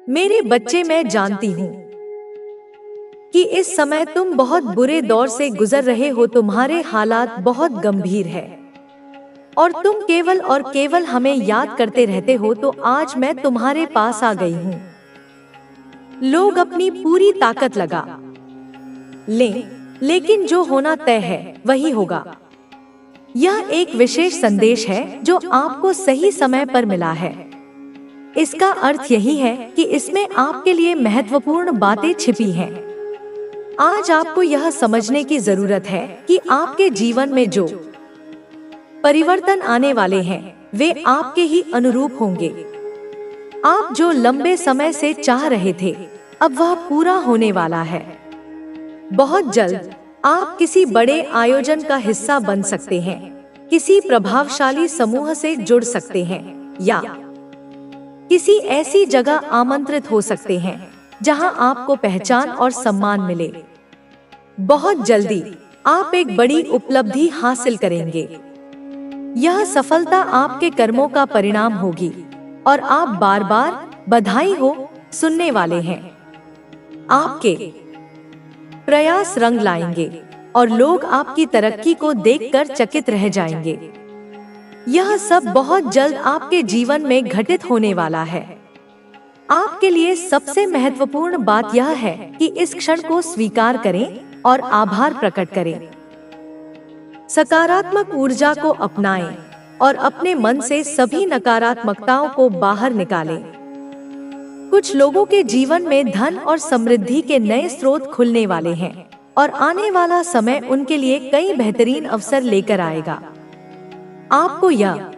मेरे बच्चे, मैं जानती हूँ कि इस समय तुम बहुत बुरे दौर से गुजर रहे हो। तुम्हारे हालात बहुत गंभीर है और तुम केवल और केवल हमें याद करते रहते हो। तो आज मैं तुम्हारे पास आ गई हूँ। लोग अपनी पूरी ताकत लगा लें, लेकिन जो होना तय है वही होगा। यह एक विशेष संदेश है जो आपको सही समय पर मिला है। इसका अर्थ यही है कि इसमें आपके लिए महत्वपूर्ण बातें छिपी हैं। आज आपको यह समझने की जरूरत है कि आपके जीवन में जो परिवर्तन आने वाले हैं वे आपके ही अनुरूप होंगे। आप जो लंबे समय से चाह रहे थे, अब वह पूरा होने वाला है। बहुत जल्द आप किसी बड़े आयोजन का हिस्सा बन सकते हैं, किसी प्रभावशाली समूह से जुड़ सकते हैं या किसी ऐसी जगह आमंत्रित हो सकते हैं जहां आपको पहचान और सम्मान मिले। बहुत जल्दी आप एक बड़ी उपलब्धि हासिल करेंगे। यह सफलता आपके कर्मों का परिणाम होगी और आप बार बार बधाई हो सुनने वाले हैं। आपके प्रयास रंग लाएंगे और लोग आपकी तरक्की को देखकर चकित रह जाएंगे। यह सब बहुत जल्द आपके जीवन में घटित होने वाला है। आपके लिए सबसे महत्वपूर्ण बात यह है कि इस क्षण को स्वीकार करें और आभार प्रकट करें। सकारात्मक ऊर्जा को अपनाएं और अपने मन से सभी नकारात्मकताओं को बाहर निकालें। कुछ लोगों के जीवन में धन और समृद्धि के नए स्रोत खुलने वाले हैं और आने वाला समय उनके लिए कई बेहतरीन अवसर लेकर आएगा। आपको यह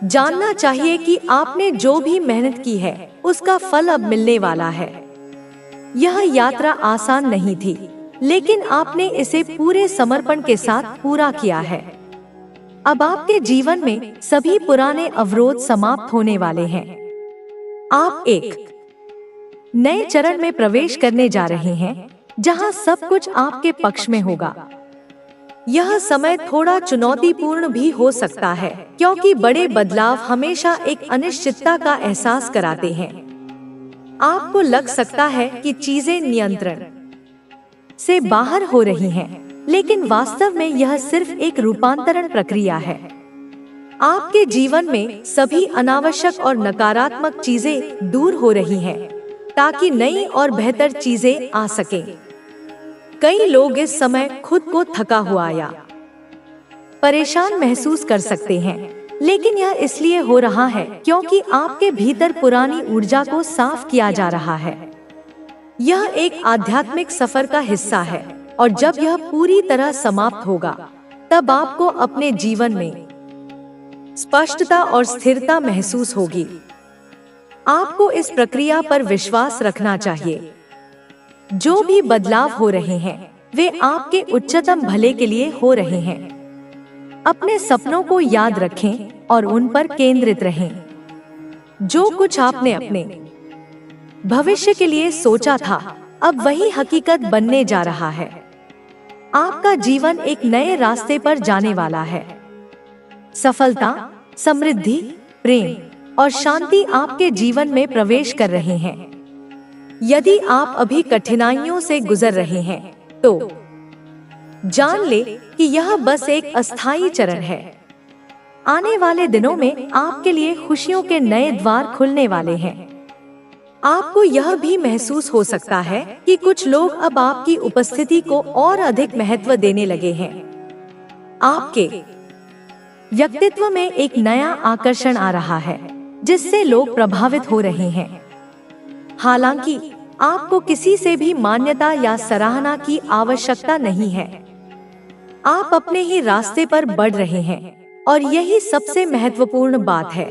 जानना चाहिए कि आपने जो भी मेहनत की है उसका फल अब मिलने वाला है। यह यात्रा आसान नहीं थी, लेकिन आपने इसे पूरे समर्पण के साथ पूरा किया है। अब आपके जीवन में सभी पुराने अवरोध समाप्त होने वाले हैं। आप एक नए चरण में प्रवेश करने जा रहे हैं जहां सब कुछ आपके पक्ष में होगा। यह समय थोड़ा चुनौतीपूर्ण भी हो सकता है, क्योंकि बड़े बदलाव हमेशा एक अनिश्चितता का एहसास कराते हैं। आपको लग सकता है कि चीजें नियंत्रण से बाहर हो रही हैं, लेकिन वास्तव में यह सिर्फ एक रूपांतरण प्रक्रिया है। आपके जीवन में सभी अनावश्यक और नकारात्मक चीजें दूर हो रही हैं, ताकि नई और बेहतर चीजें आ सकें। कई लोग इस समय खुद को थका हुआ या परेशान महसूस कर सकते हैं, लेकिन यह इसलिए हो रहा है क्योंकि आपके भीतर पुरानी ऊर्जा को साफ किया जा रहा है। यह एक आध्यात्मिक सफर का हिस्सा है और जब यह पूरी तरह समाप्त होगा, तब आपको अपने जीवन में स्पष्टता और स्थिरता महसूस होगी। आपको इस प्रक्रिया पर विश्वास रखना चाहिए। जो भी बदलाव हो रहे हैं वे आपके उच्चतम भले के लिए हो रहे हैं। अपने सपनों को याद रखें और उन पर केंद्रित रहें। जो कुछ आपने अपने भविष्य के लिए सोचा था, अब वही हकीकत बनने जा रहा है। आपका जीवन एक नए रास्ते पर जाने वाला है। सफलता, समृद्धि, प्रेम और शांति आपके जीवन में प्रवेश कर रहे हैं। यदि आप अभी कठिनाइयों से गुजर रहे हैं, तो जान ले कि यह बस एक अस्थायी चरण है। आने वाले दिनों में आपके लिए खुशियों के नए द्वार खुलने वाले हैं। आपको यह भी महसूस हो सकता है कि कुछ लोग अब आपकी उपस्थिति को और अधिक महत्व देने लगे हैं। आपके व्यक्तित्व में एक नया आकर्षण आ रहा है, जिससे लोग प्रभावित हो रहे हैं। हालांकि आपको किसी से भी मान्यता या सराहना की आवश्यकता नहीं है। आप अपने ही रास्ते पर बढ़ रहे हैं और यही सबसे महत्वपूर्ण बात है।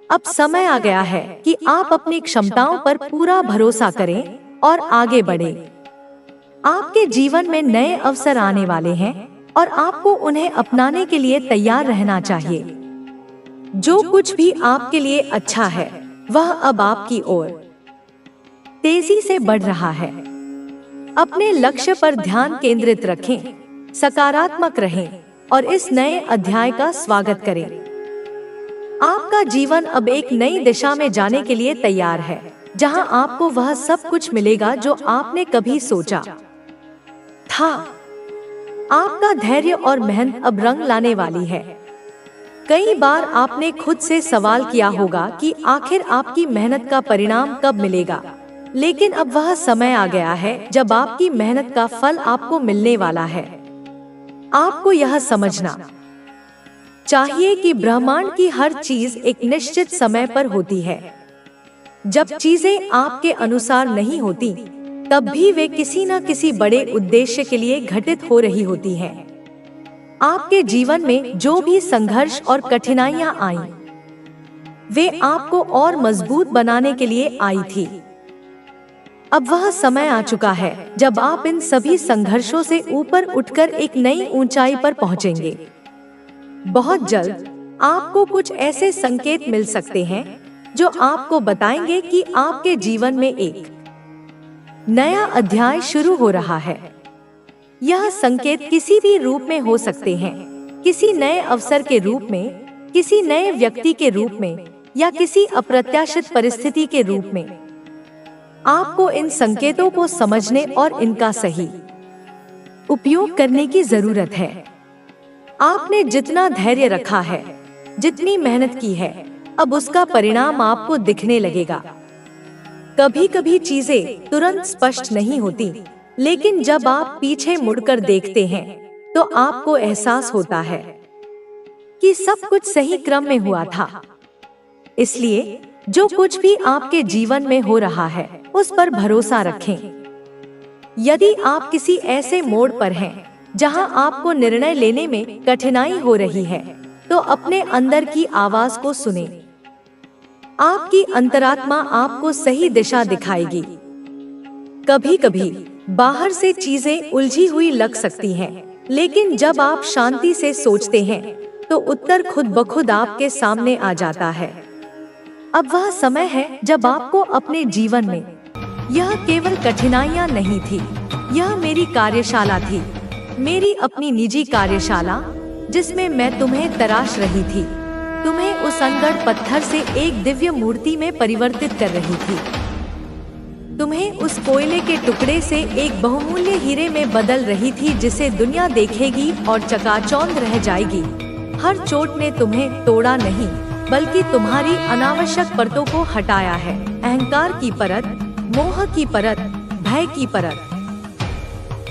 अब समय आ गया है कि आप अपनी क्षमताओं पर पूरा भरोसा करें और आगे बढ़ें। आपके जीवन में नए अवसर आने वाले हैं और आपको उन्हें अपनाने के लिए तैयार रहना चाहिए। जो कुछ भी आपके लिए अच्छा है, वह अब आपकी ओर तेजी से बढ़ रहा है। अपने लक्ष्य पर ध्यान केंद्रित रखें, सकारात्मक रहें और इस नए अध्याय का स्वागत करें। आपका जीवन अब एक नई दिशा में जाने के लिए तैयार है, जहां आपको वह सब कुछ मिलेगा जो आपने कभी सोचा था। आपका धैर्य और मेहनत अब रंग लाने वाली है। कई बार आपने खुद से सवाल किया होगा कि आखिर आपकी मेहनत का परिणाम कब मिलेगा, लेकिन अब वह समय आ गया है जब आपकी मेहनत का फल आपको मिलने वाला है। आपको यह समझना चाहिए कि ब्रह्मांड की हर चीज एक निश्चित समय पर होती है। जब चीजें आपके अनुसार नहीं होती, तब भी वे किसी न किसी बड़े उद्देश्य के लिए घटित हो रही होती हैं। आपके जीवन में जो भी संघर्ष और कठिनाइयां आईं, वे आपको और मजबूत बनाने के लिए आई थी। अब वह समय आ चुका है जब आप इन सभी संघर्षों से ऊपर उठकर एक नई ऊंचाई पर पहुंचेंगे। बहुत जल्द आपको कुछ ऐसे संकेत मिल सकते हैं जो आपको बताएंगे कि आपके जीवन में एक नया अध्याय शुरू हो रहा है। यह संकेत किसी भी रूप में हो सकते हैं, किसी नए अवसर के रूप में, किसी नए व्यक्ति के रूप में, या किसी अप्रत्याशित परिस्थिति के रूप में। आपको इन संकेतों को समझने और इनका सही उपयोग करने की जरूरत है। आपने जितना धैर्य रखा है, जितनी मेहनत की है, अब उसका परिणाम आपको दिखने लगेगा। कभी कभी चीजें तुरंत स्पष्ट नहीं होती, लेकिन जब आप पीछे मुड़कर देखते हैं तो आपको एहसास होता है कि सब कुछ सही क्रम में हुआ था। इसलिए जो कुछ भी आपके जीवन में हो रहा है, उस पर भरोसा रखें। यदि आप किसी ऐसे मोड़ पर हैं जहां आपको निर्णय लेने में कठिनाई हो रही है, तो अपने अंदर की आवाज को सुनें। आपकी अंतरात्मा आपको सही दिशा दिखाएगी। कभी कभी बाहर से चीजें उलझी हुई लग सकती हैं, लेकिन जब आप शांति से सोचते हैं तो उत्तर खुद ब खुद आपके सामने आ जाता है। अब वह समय है जब आपको अपने जीवन में, यह केवल कठिनाइयां नहीं थी, यह मेरी कार्यशाला थी, मेरी अपनी निजी कार्यशाला, जिसमें मैं तुम्हें तराश रही थी, तुम्हें उस अंगड़ पत्थर से एक दिव्य मूर्ति में परिवर्तित कर रही थी, तुम्हें उस कोयले के टुकड़े से एक बहुमूल्य हीरे में बदल रही थी जिसे दुनिया देखेगी और चकाचौंध रह जाएगी। हर चोट ने तुम्हें तोड़ा नहीं, बल्कि तुम्हारी अनावश्यक परतों को हटाया है। अहंकार की परत, मोह की परत, भय की परत।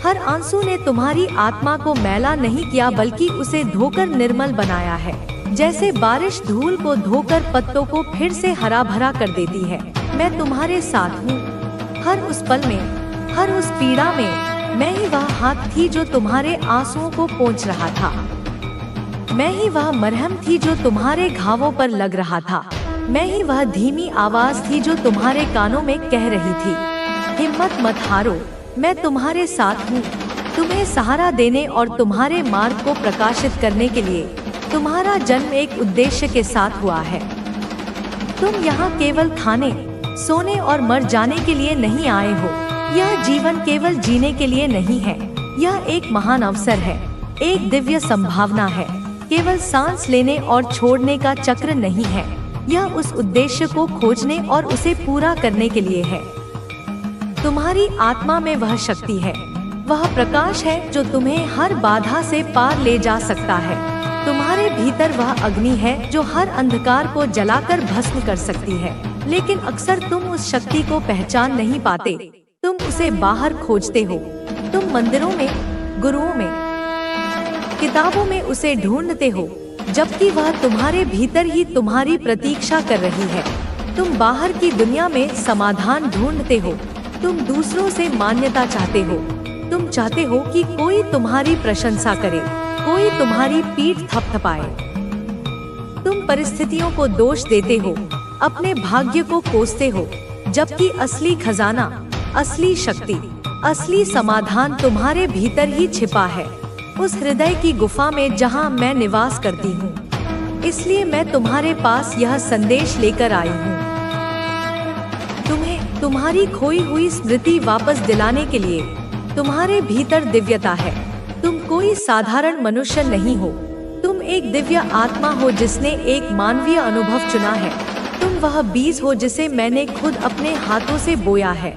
हर आंसू ने तुम्हारी आत्मा को मैला नहीं किया, बल्कि उसे धोकर निर्मल बनाया है। जैसे बारिश धूल को धोकर पत्तों को फिर से हरा भरा कर देती है। मैं तुम्हारे साथ हूँ, हर उस पल में, हर उस पीड़ा में। मैं ही वह हाथ थी जो तुम्हारे आंसुओं को पोंछ रहा था। मैं ही वह मरहम थी जो तुम्हारे घावों पर लग रहा था। मैं ही वह धीमी आवाज थी जो तुम्हारे कानों में कह रही थी, हिम्मत मत हारो, मैं तुम्हारे साथ हूँ। तुम्हें सहारा देने और तुम्हारे मार्ग को प्रकाशित करने के लिए तुम्हारा जन्म एक उद्देश्य के साथ हुआ है। तुम यहाँ केवल खाने, सोने और मर जाने के लिए नहीं आए हो। यह जीवन केवल जीने के लिए नहीं है, यह एक महान अवसर है, एक दिव्य संभावना है। केवल सांस लेने और छोड़ने का चक्र नहीं है, यह उस उद्देश्य को खोजने और उसे पूरा करने के लिए है। तुम्हारी आत्मा में वह शक्ति है, वह प्रकाश है जो तुम्हें हर बाधा से पार ले जा सकता है। तुम्हारे भीतर वह अग्नि है जो हर अंधकार को जलाकर भस्म कर सकती है, लेकिन अक्सर तुम उस शक्ति को पहचान नहीं पाते। तुम उसे बाहर खोजते हो, तुम मंदिरों में, गुरुओं में, किताबों में उसे ढूंढते हो, जबकि वह तुम्हारे भीतर ही तुम्हारी प्रतीक्षा कर रही है। तुम बाहर की दुनिया में समाधान ढूंढते हो, तुम दूसरों से मान्यता चाहते हो, तुम चाहते हो कि कोई तुम्हारी प्रशंसा करे, कोई तुम्हारी पीठ थपथपाए। तुम परिस्थितियों को दोष देते हो, अपने भाग्य को कोसते हो, जबकि असली खजाना, असली शक्ति, असली समाधान तुम्हारे भीतर ही छिपा है, उस हृदय की गुफा में जहां मैं निवास करती हूँ। इसलिए मैं तुम्हारे पास यह संदेश लेकर आई हूँ, तुम्हें तुम्हारी खोई हुई स्मृति वापस दिलाने के लिए। तुम्हारे भीतर दिव्यता है, तुम कोई साधारण मनुष्य नहीं हो, तुम एक दिव्य आत्मा हो जिसने एक मानवीय अनुभव चुना है। तुम वह बीज हो जिसे मैंने खुद अपने हाथों से बोया है।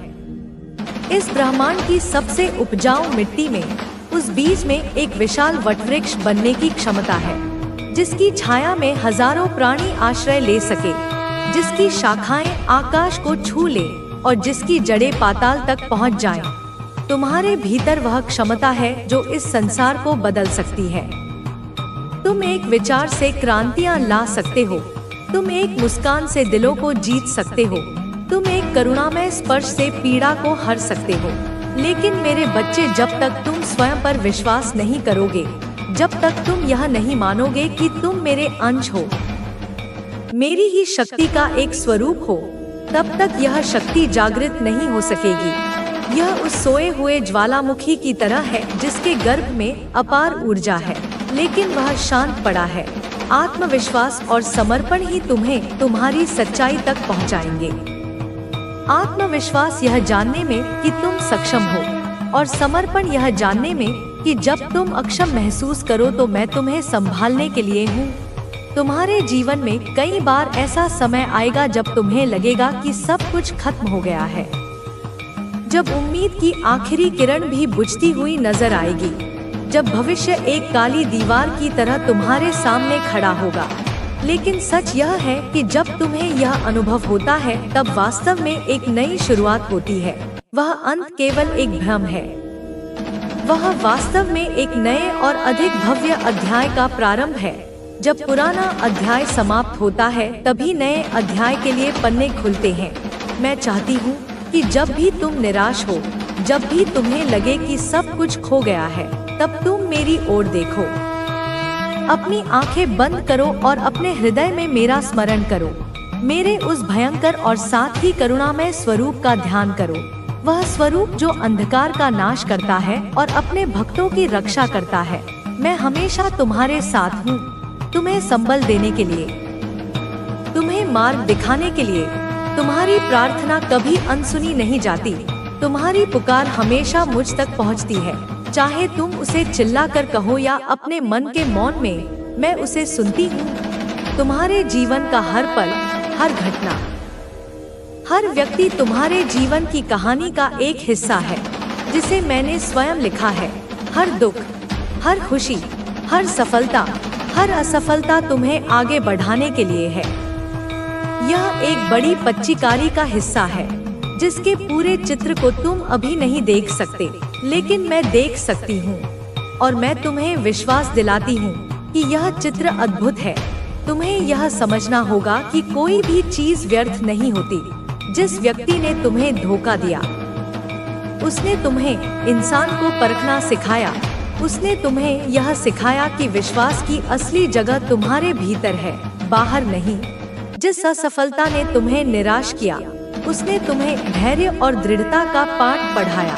इस ब्रह्मांड की सबसे उपजाऊ मिट्टी में उस बीज में एक विशाल वटवृक्ष बनने की क्षमता है, जिसकी छाया में हजारों प्राणी आश्रय ले सके, जिसकी शाखाएं आकाश को छू ले और जिसकी जड़ें पाताल तक पहुंच जाएं। तुम्हारे भीतर वह क्षमता है जो इस संसार को बदल सकती है। तुम एक विचार से क्रांतियां ला सकते हो। तुम एक मुस्कान से दिलों को जीत सकते हो। तुम एक करुणामय स्पर्श से पीड़ा को हर सकते हो। लेकिन मेरे बच्चे, जब तक तुम स्वयं पर विश्वास नहीं करोगे, जब तक तुम यह नहीं मानोगे कि तुम मेरे अंश हो, मेरी ही शक्ति का एक स्वरूप हो, तब तक यह शक्ति जागृत नहीं हो सकेगी। यह उस सोए हुए ज्वालामुखी की तरह है जिसके गर्भ में अपार ऊर्जा है, लेकिन वह शांत पड़ा है। आत्मविश्वास और समर्पण ही तुम्हें तुम्हारी सच्चाई तक पहुंचाएंगे। आत्मविश्वास यह जानने में कि तुम सक्षम हो, और समर्पण यह जानने में कि जब तुम अक्षम महसूस करो तो मैं तुम्हें संभालने के लिए हूँ। तुम्हारे जीवन में कई बार ऐसा समय आएगा जब तुम्हें लगेगा कि सब कुछ खत्म हो गया है, जब उम्मीद की आखिरी किरण भी बुझती हुई नजर आएगी, जब भविष्य एक काली दीवार की तरह तुम्हारे सामने खड़ा होगा। लेकिन सच यह है कि जब तुम्हें यह अनुभव होता है, तब वास्तव में एक नई शुरुआत होती है। वह अंत केवल एक भ्रम है। वह वास्तव में एक नए और अधिक भव्य अध्याय का प्रारंभ है। जब पुराना अध्याय समाप्त होता है, तभी नए अध्याय के लिए पन्ने खुलते हैं। मैं चाहती हूँ कि जब भी तुम निराश हो, जब भी तुम्हें लगे कि सब कुछ खो गया है, तब तुम मेरी ओर देखो। अपनी आंखें बंद करो और अपने हृदय में मेरा स्मरण करो। मेरे उस भयंकर और साथ ही करुणामय स्वरूप का ध्यान करो। वह स्वरूप जो अंधकार का नाश करता है और अपने भक्तों की रक्षा करता है। मैं हमेशा तुम्हारे साथ हूँ, तुम्हें संबल देने के लिए, तुम्हें मार्ग दिखाने के लिए। तुम्हारी प्रार्थना कभी अनसुनी नहीं जाती। तुम्हारी पुकार हमेशा मुझ तक पहुँचती है। चाहे तुम उसे चिल्लाकर कहो या अपने मन के मौन में, मैं उसे सुनती हूँ। तुम्हारे जीवन का हर पल, हर घटना, हर व्यक्ति तुम्हारे जीवन की कहानी का एक हिस्सा है जिसे मैंने स्वयं लिखा है। हर दुख, हर खुशी, हर सफलता, हर असफलता तुम्हें आगे बढ़ाने के लिए है। यह एक बड़ी पच्चीकारी का हिस्सा है जिसके पूरे चित्र को तुम अभी नहीं देख सकते, लेकिन मैं देख सकती हूँ। और मैं तुम्हें विश्वास दिलाती हूँ कि यह चित्र अद्भुत है। तुम्हें यह समझना होगा कि कोई भी चीज व्यर्थ नहीं होती। जिस व्यक्ति ने तुम्हें धोखा दिया, उसने तुम्हें इंसान को परखना सिखाया। उसने तुम्हें यह सिखाया कि विश्वास की असली जगह तुम्हारे भीतर है, बाहर नहीं। जिस असफलता ने तुम्हें निराश किया, उसने तुम्हें धैर्य और दृढ़ता का पाठ पढ़ाया।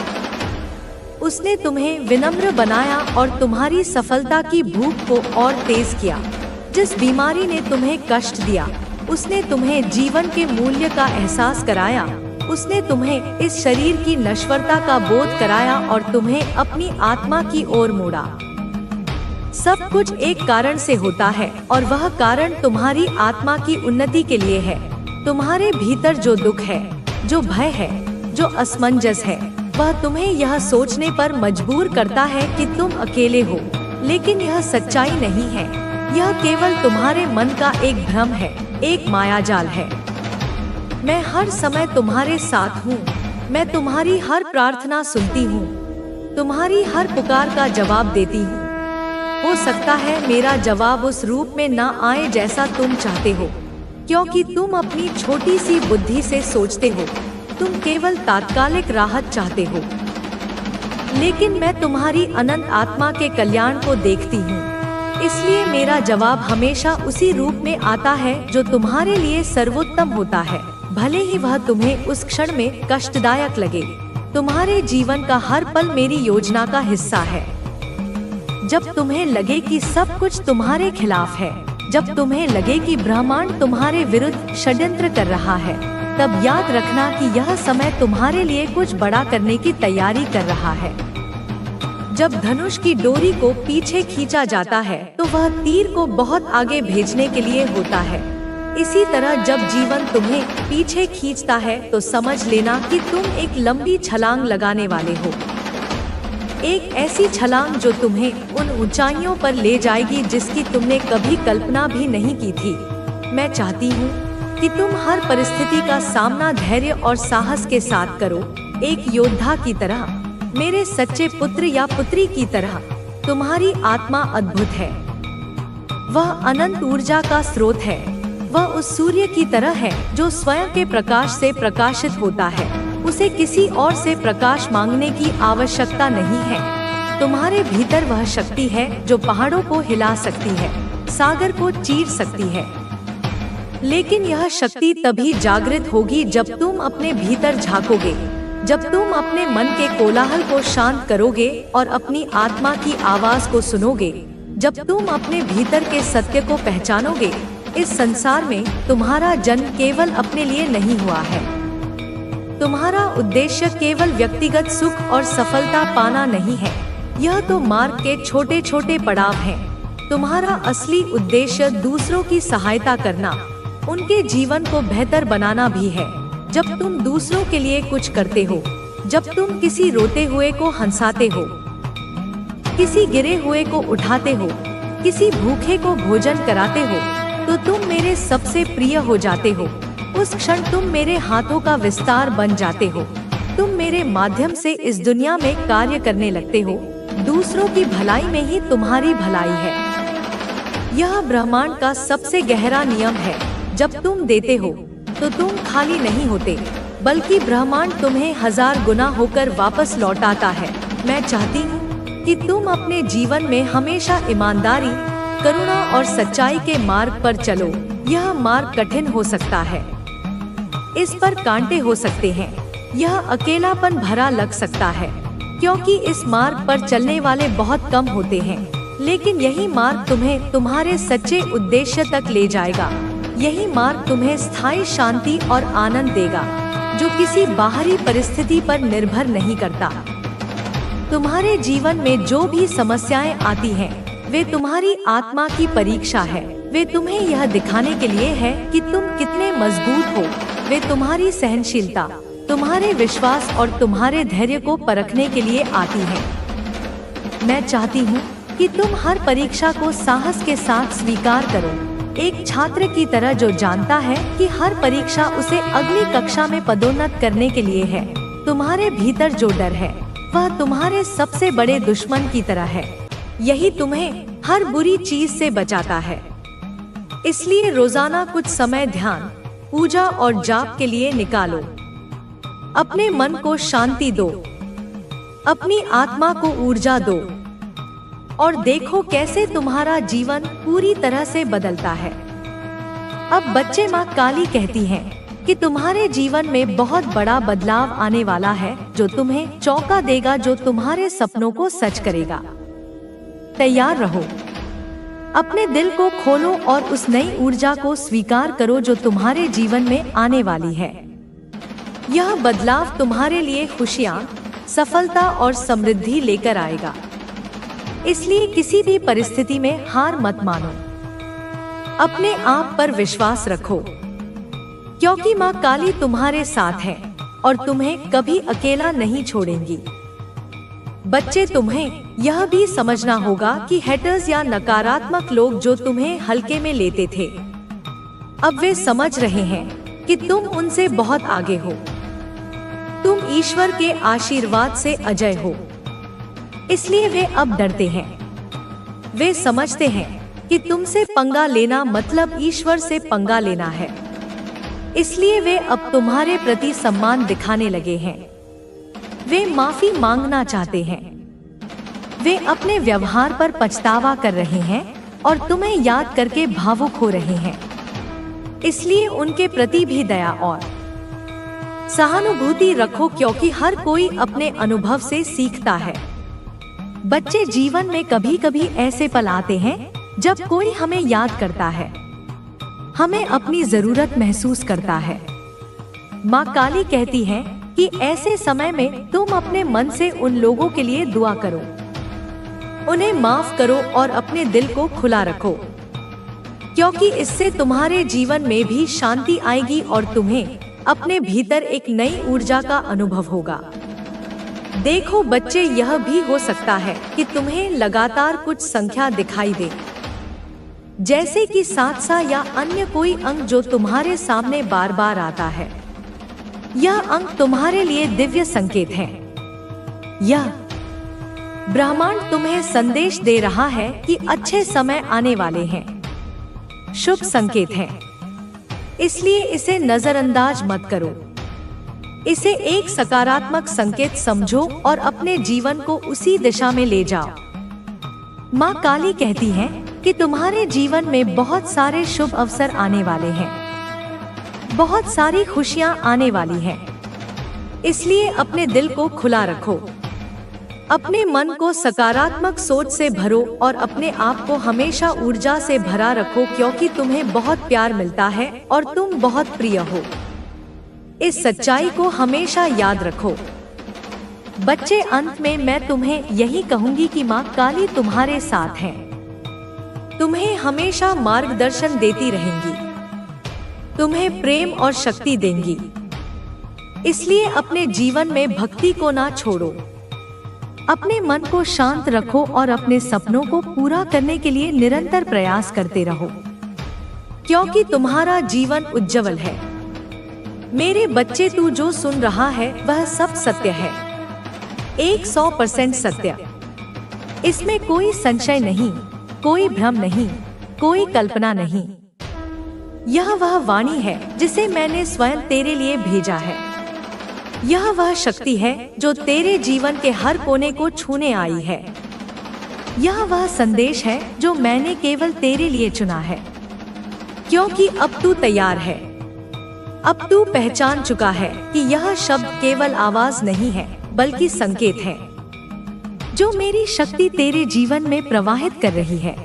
उसने तुम्हें विनम्र बनाया और तुम्हारी सफलता की भूख को और तेज किया। जिस बीमारी ने तुम्हें कष्ट दिया, उसने तुम्हें जीवन के मूल्य का एहसास कराया। उसने तुम्हें इस शरीर की नश्वरता का बोध कराया और तुम्हें अपनी आत्मा की ओर मोड़ा। सब कुछ एक कारण से होता है और वह कारण तुम्हारी आत्मा की उन्नति के लिए है। तुम्हारे भीतर जो दुख है, जो भय है, जो असमंजस है, वह तुम्हें यह सोचने पर मजबूर करता है कि तुम अकेले हो। लेकिन यह सच्चाई नहीं है। यह केवल तुम्हारे मन का एक भ्रम है, एक मायाजाल है। मैं हर समय तुम्हारे साथ हूँ। मैं तुम्हारी हर प्रार्थना सुनती हूँ, तुम्हारी हर पुकार का जवाब देती हूँ। हो सकता है मेरा जवाब उस रूप में ना आए जैसा तुम चाहते हो, क्योंकि तुम अपनी छोटी सी बुद्धि से सोचते हो। तुम केवल तात्कालिक राहत चाहते हो। लेकिन मैं तुम्हारी अनंत आत्मा के कल्याण को देखती हूँ। इसलिए मेरा जवाब हमेशा उसी रूप में आता है जो तुम्हारे लिए सर्वोत्तम होता है, भले ही वह तुम्हें उस क्षण में कष्टदायक लगे। तुम्हारे जीवन का हर पल मेरी योजना का हिस्सा है। जब तुम्हें लगे कि सब कुछ तुम्हारे खिलाफ है, जब तुम्हें लगे कि ब्रह्मांड तुम्हारे विरुद्ध षड्यंत्र कर रहा है, तब याद रखना कि यह समय तुम्हारे लिए कुछ बड़ा करने की तैयारी कर रहा है। जब धनुष की डोरी को पीछे खींचा जाता है तो वह तीर को बहुत आगे भेजने के लिए होता है। इसी तरह जब जीवन तुम्हें पीछे खींचता है तो समझ लेना कि तुम एक लंबी छलांग लगाने वाले हो। एक ऐसी छलांग जो तुम्हें उन ऊंचाइयों पर ले जाएगी जिसकी तुमने कभी कल्पना भी नहीं की थी। मैं चाहती हूँ कि तुम हर परिस्थिति का सामना धैर्य और साहस के साथ करो, एक योद्धा की तरह, मेरे सच्चे पुत्र या पुत्री की तरह। तुम्हारी आत्मा अद्भुत है, वह अनंत ऊर्जा का स्रोत है। वह उस सूर्य की तरह है जो स्वयं के प्रकाश से प्रकाशित होता है। उसे किसी और से प्रकाश मांगने की आवश्यकता नहीं है। तुम्हारे भीतर वह शक्ति है जो पहाड़ों को हिला सकती है, सागर को चीर सकती है। लेकिन यह शक्ति तभी जागृत होगी जब तुम अपने भीतर झांकोगे, जब तुम अपने मन के कोलाहल को शांत करोगे और अपनी आत्मा की आवाज को सुनोगे, जब तुम अपने भीतर के सत्य को पहचानोगे। इस संसार में तुम्हारा जन्म केवल अपने लिए नहीं हुआ है। तुम्हारा उद्देश्य केवल व्यक्तिगत सुख और सफलता पाना नहीं है। यह तो मार्ग के छोटे छोटे पड़ाव हैं। तुम्हारा असली उद्देश्य दूसरों की सहायता करना, उनके जीवन को बेहतर बनाना भी है। जब तुम दूसरों के लिए कुछ करते हो, जब तुम किसी रोते हुए को हंसाते हो, किसी गिरे हुए को उठाते हो, किसी भूखे को भोजन कराते हो, तो तुम मेरे सबसे प्रिय हो जाते हो। उस क्षण तुम मेरे हाथों का विस्तार बन जाते हो। तुम मेरे माध्यम से इस दुनिया में कार्य करने लगते हो। दूसरों की भलाई में ही तुम्हारी भलाई है। यह ब्रह्मांड का सबसे गहरा नियम है। जब तुम देते हो तो तुम खाली नहीं होते, बल्कि ब्रह्मांड तुम्हें 1000 गुना होकर वापस लौटाता है। मैं चाहती हूँ कि तुम अपने जीवन में हमेशा ईमानदारी, करुणा और सच्चाई के मार्ग पर चलो। यह मार्ग कठिन हो सकता है, इस पर कांटे हो सकते हैं, यह अकेलापन भरा लग सकता है, क्योंकि इस मार्ग पर चलने वाले बहुत कम होते हैं। लेकिन यही मार्ग तुम्हें तुम्हारे सच्चे उद्देश्य तक ले जाएगा। यही मार्ग तुम्हें स्थायी शांति और आनंद देगा, जो किसी बाहरी परिस्थिति पर निर्भर नहीं करता। तुम्हारे जीवन में जो भी समस्याएं आती हैं, वे तुम्हारी आत्मा की परीक्षा है। वे तुम्हें यह दिखाने के लिए है कि तुम कितने मजबूत हो। वे तुम्हारी सहनशीलता, तुम्हारे विश्वास और तुम्हारे धैर्य को परखने के लिए आती हैं। मैं चाहती हूँ कि तुम हर परीक्षा को साहस के साथ स्वीकार करो, एक छात्र की तरह जो जानता है कि हर परीक्षा उसे अगली कक्षा में पदोन्नत करने के लिए है। तुम्हारे भीतर जो डर है वह तुम्हारे सबसे बड़े दुश्मन की तरह है। यही तुम्हें हर बुरी चीज से बचाता है। इसलिए रोजाना कुछ समय ध्यान, पूजा और जाप के लिए निकालो। अपने मन को शांति दो, अपनी आत्मा को ऊर्जा दो और देखो कैसे तुम्हारा जीवन पूरी तरह से बदलता है। अब बच्चे माँ काली कहती हैं कि तुम्हारे जीवन में बहुत बड़ा बदलाव आने वाला है, जो तुम्हें चौंका देगा, जो तुम्हारे सपनों को सच करेगा। तैयार रहो, अपने दिल को खोलो और उस नई ऊर्जा को स्वीकार करो जो तुम्हारे जीवन में आने वाली है। यह बदलाव तुम्हारे लिए खुशियाँ, सफलता और समृद्धि लेकर आएगा। इसलिए किसी भी परिस्थिति में हार मत मानो, अपने आप पर विश्वास रखो, क्योंकि माँ काली तुम्हारे साथ है और तुम्हें कभी अकेला नहीं छोड़ेंगी। बच्चे, तुम्हें यह भी समझना होगा कि हेटर्स या नकारात्मक लोग जो तुम्हें हल्के में लेते थे, अब वे समझ रहे हैं कि तुम उनसे बहुत आगे हो। तुम ईश्वर के आशीर्वाद से अजय हो, इसलिए वे अब डरते हैं। वे समझते हैं कि तुमसे पंगा लेना मतलब ईश्वर से पंगा लेना है, इसलिए वे अब तुम्हारे प्रति सम्मान दिखाने लगे हैं। वे माफी मांगना चाहते हैं। वे अपने व्यवहार पर पछतावा कर रहे हैं और तुम्हें याद करके भावुक हो रहे हैं। इसलिए उनके प्रति भी दया और सहानुभूति रखो, क्योंकि हर कोई अपने अनुभव से सीखता है। बच्चे, जीवन में कभी कभी ऐसे पल आते हैं जब कोई हमें याद करता है, हमें अपनी जरूरत महसूस करता है। माँ काली कहती है कि ऐसे समय में तुम अपने मन से उन लोगों के लिए दुआ करो उन्हें माफ करो और अपने दिल को खुला रखो, क्योंकि इससे तुम्हारे जीवन में भी शांति आएगी और तुम्हें अपने भीतर एक नई ऊर्जा का अनुभव होगा। देखो बच्चे, यह भी हो सकता है कि तुम्हें लगातार कुछ संख्या दिखाई दे, जैसे कि 7 या अन्य कोई अंक जो तुम्हारे सामने बार बार आता है। यह अंक तुम्हारे लिए दिव्य संकेत है। यह ब्रह्मांड तुम्हें संदेश दे रहा है कि अच्छे समय आने वाले हैं। शुभ संकेत है, इसलिए इसे नजरअंदाज मत करो। इसे एक सकारात्मक संकेत समझो और अपने जीवन को उसी दिशा में ले जाओ। माँ काली कहती है कि तुम्हारे जीवन में बहुत सारे शुभ अवसर आने वाले हैं, बहुत सारी खुशियाँ आने वाली हैं। इसलिए अपने दिल को खुला रखो, अपने मन को सकारात्मक सोच से भरो और अपने आप को हमेशा ऊर्जा से भरा रखो, क्योंकि तुम्हें बहुत प्यार मिलता है और तुम बहुत प्रिय हो। इस सच्चाई को हमेशा याद रखो। बच्चे, अंत में मैं तुम्हें यही कहूंगी कि माँ काली तुम्हारे साथ है, तुम्हें हमेशा मार्गदर्शन देती रहेंगी, तुम्हें प्रेम और शक्ति देंगी। इसलिए अपने जीवन में भक्ति को ना छोड़ो, अपने मन को शांत रखो और अपने सपनों को पूरा करने के लिए निरंतर प्रयास करते रहो, क्योंकि तुम्हारा जीवन उज्जवल है। मेरे बच्चे, तू जो सुन रहा है वह सब सत्य है, 100% सत्य। इसमें कोई संशय नहीं, कोई भ्रम नहीं, कोई कल्पना नहीं। यह वह वाणी है जिसे मैंने स्वयं तेरे लिए भेजा है। यह वह शक्ति है जो तेरे जीवन के हर कोने को छूने आई है। यह वह संदेश है जो मैंने केवल तेरे लिए चुना है, क्योंकि अब तू तैयार है। अब तू पहचान चुका है कि यह शब्द केवल आवाज नहीं है, बल्कि संकेत है जो मेरी शक्ति तेरे जीवन में प्रवाहित कर रही है।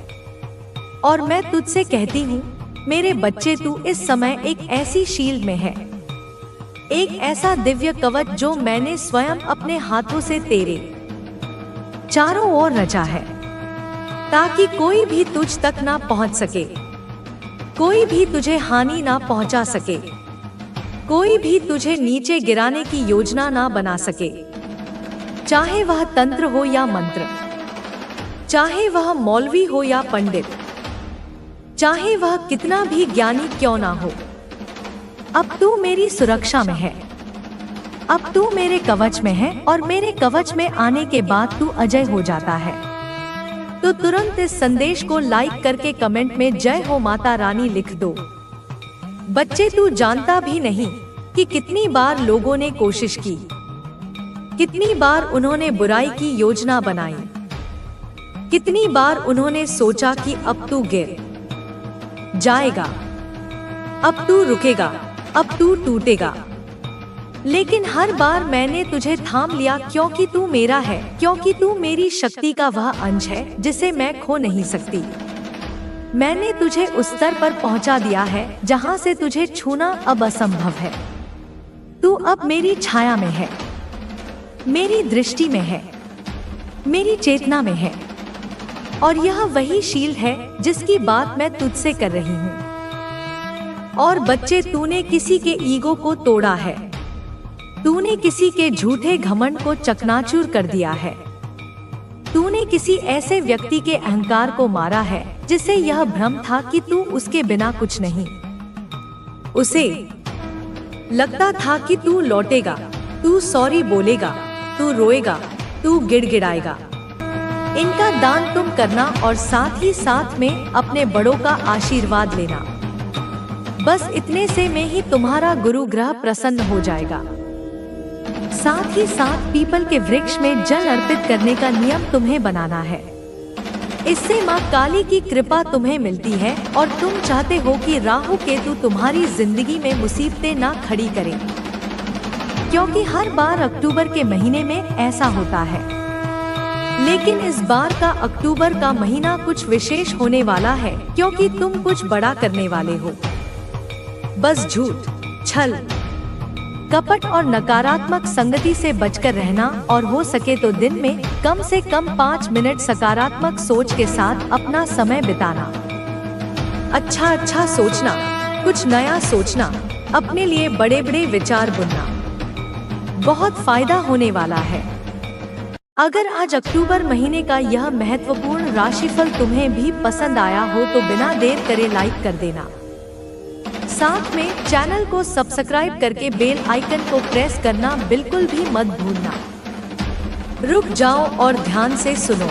और मैं तुझसे कहती हूँ, मेरे बच्चे, तू इस समय एक ऐसी शील्ड में है, एक ऐसा दिव्य कवच जो मैंने स्वयं अपने हाथों से तेरे चारों ओर रचा है, ताकि कोई भी तुझ तक ना पहुंच सके, कोई भी तुझे हानि ना पहुंचा सके, कोई भी तुझे नीचे गिराने की योजना ना बना सके। चाहे वह तंत्र हो या मंत्र, चाहे वह मौलवी हो या पंडित, चाहे वह कितना भी ज्ञानी क्यों ना हो, अब तू मेरी सुरक्षा में है। अब तू मेरे कवच में है और मेरे कवच में आने के बाद तू अजय हो जाता है। तो तुरंत इस संदेश को लाइक करके कमेंट में जय हो माता रानी लिख दो। बच्चे, तू जानता भी नहीं कि कितनी बार लोगों ने कोशिश की, कितनी बार उन्होंने बुराई की योजना बनाई, कितनी बार उन्होंने सोचा कि अब तू गिर जाएगा, अब तू रुकेगा, अब तू टूटेगा। लेकिन हर बार मैंने तुझे थाम लिया, क्योंकि तू मेरा है, क्योंकि तू मेरी शक्ति का वह अंश है जिसे मैं खो नहीं सकती। मैंने तुझे उस स्तर पर पहुंचा दिया है जहां से तुझे छूना अब असंभव है। तू अब मेरी छाया में है, मेरी दृष्टि में है, मेरी चेतना में है। और यह वही शील्ड है जिसकी बात मैं तुझसे कर रही हूँ। और बच्चे, तूने किसी के ईगो को तोड़ा है, तूने किसी के झूठे घमंड को चकनाचूर कर दिया है, तूने किसी ऐसे व्यक्ति के अहंकार को मारा है जिसे यह भ्रम था कि तू उसके बिना कुछ नहीं। उसे लगता था कि तू लौटेगा, तू सॉरी बोलेगा, तू रोएगा, तू गिड़गिड़ाएगा। इनका दान तुम करना और साथ ही साथ में अपने बड़ों का आशीर्वाद लेना। बस इतने से में ही तुम्हारा गुरु ग्रह प्रसन्न हो जाएगा। साथ ही साथ पीपल के वृक्ष में जल अर्पित करने का नियम तुम्हें बनाना है। इससे माँ काली की कृपा तुम्हें मिलती है और तुम चाहते हो कि राहु केतु तुम्हारी जिंदगी में मुसीबतें ना खड़ी करें, क्योंकि हर बार अक्टूबर के महीने में ऐसा होता है। लेकिन इस बार का अक्टूबर का महीना कुछ विशेष होने वाला है, क्योंकि तुम कुछ बड़ा करने वाले हो। बस झूठ, छल, कपट और नकारात्मक संगति से बचकर रहना और हो सके तो दिन में कम से कम 5 मिनट सकारात्मक सोच के साथ अपना समय बिताना। अच्छा सोचना, कुछ नया सोचना, अपने लिए बड़े बड़े विचार बुनना बहुत फायदा होने वाला है। अगर आज अक्टूबर महीने का यह महत्वपूर्ण राशिफल तुम्हें भी पसंद आया हो तो बिना देर करे लाइक कर देना। साथ में चैनल को सब्सक्राइब करके बेल आइकन को प्रेस करना बिल्कुल भी मत भूलना। रुक जाओ और ध्यान से सुनो।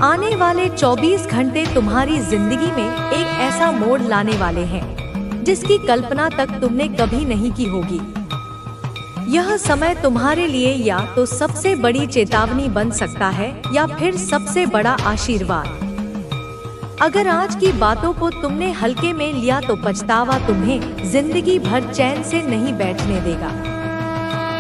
आने वाले 24 घंटे तुम्हारी जिंदगी में एक ऐसा मोड़ लाने वाले हैं जिसकी कल्पना तक तुमने कभी नहीं की होगी। यह समय तुम्हारे लिए या तो सबसे बड़ी चेतावनी बन सकता है या फिर सबसे बड़ा आशीर्वाद। अगर आज की बातों को तुमने हल्के में लिया तो पछतावा तुम्हें जिंदगी भर चैन से नहीं बैठने देगा।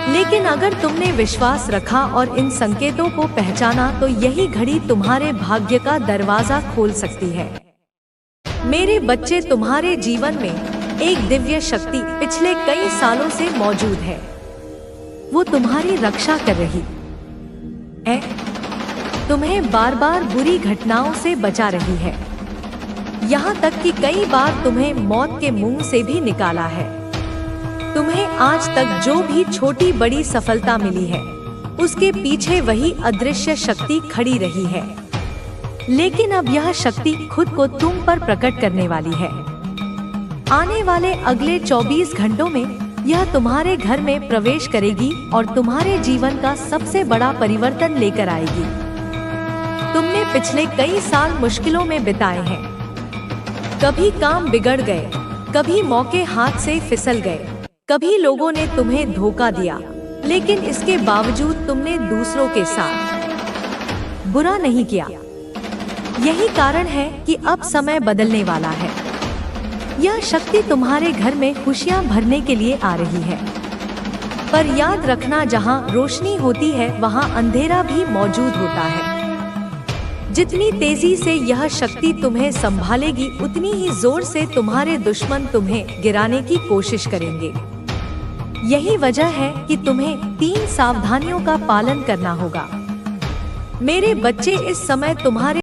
लेकिन अगर तुमने विश्वास रखा और इन संकेतों को पहचाना तो यही घड़ी तुम्हारे भाग्य का दरवाजा खोल सकती है। मेरे बच्चे, तुम्हारे जीवन में एक दिव्य शक्ति पिछले कई सालों से मौजूद है। वो तुम्हारी रक्षा कर रही है, तुम्हें बार बार बुरी घटनाओं से बचा रही है, यहाँ तक कि कई बार तुम्हें मौत के मुंह से भी निकाला है। तुम्हें आज तक जो भी छोटी बड़ी सफलता मिली है उसके पीछे वही अदृश्य शक्ति खड़ी रही है। लेकिन अब यह शक्ति खुद को तुम पर प्रकट करने वाली है। आने वाले अगले 24 घंटों में यह तुम्हारे घर में प्रवेश करेगी और तुम्हारे जीवन का सबसे बड़ा परिवर्तन लेकर आएगी। तुमने पिछले कई साल मुश्किलों में बिताए हैं। कभी काम बिगड़ गए, कभी मौके हाथ से फिसल गए, कभी लोगों ने तुम्हें धोखा दिया, लेकिन इसके बावजूद तुमने दूसरों के साथ बुरा नहीं किया। यही कारण है कि अब समय बदलने वाला है। यह शक्ति तुम्हारे घर में खुशियां भरने के लिए आ रही है। पर याद रखना, जहां रोशनी होती है वहां अंधेरा भी मौजूद होता है। जितनी तेजी से यह शक्ति तुम्हें संभालेगी उतनी ही जोर से तुम्हारे दुश्मन तुम्हें गिराने की कोशिश करेंगे। यही वजह है कि तुम्हें 3 सावधानियों का पालन करना होगा। मेरे बच्चे, इस समय तुम्हारे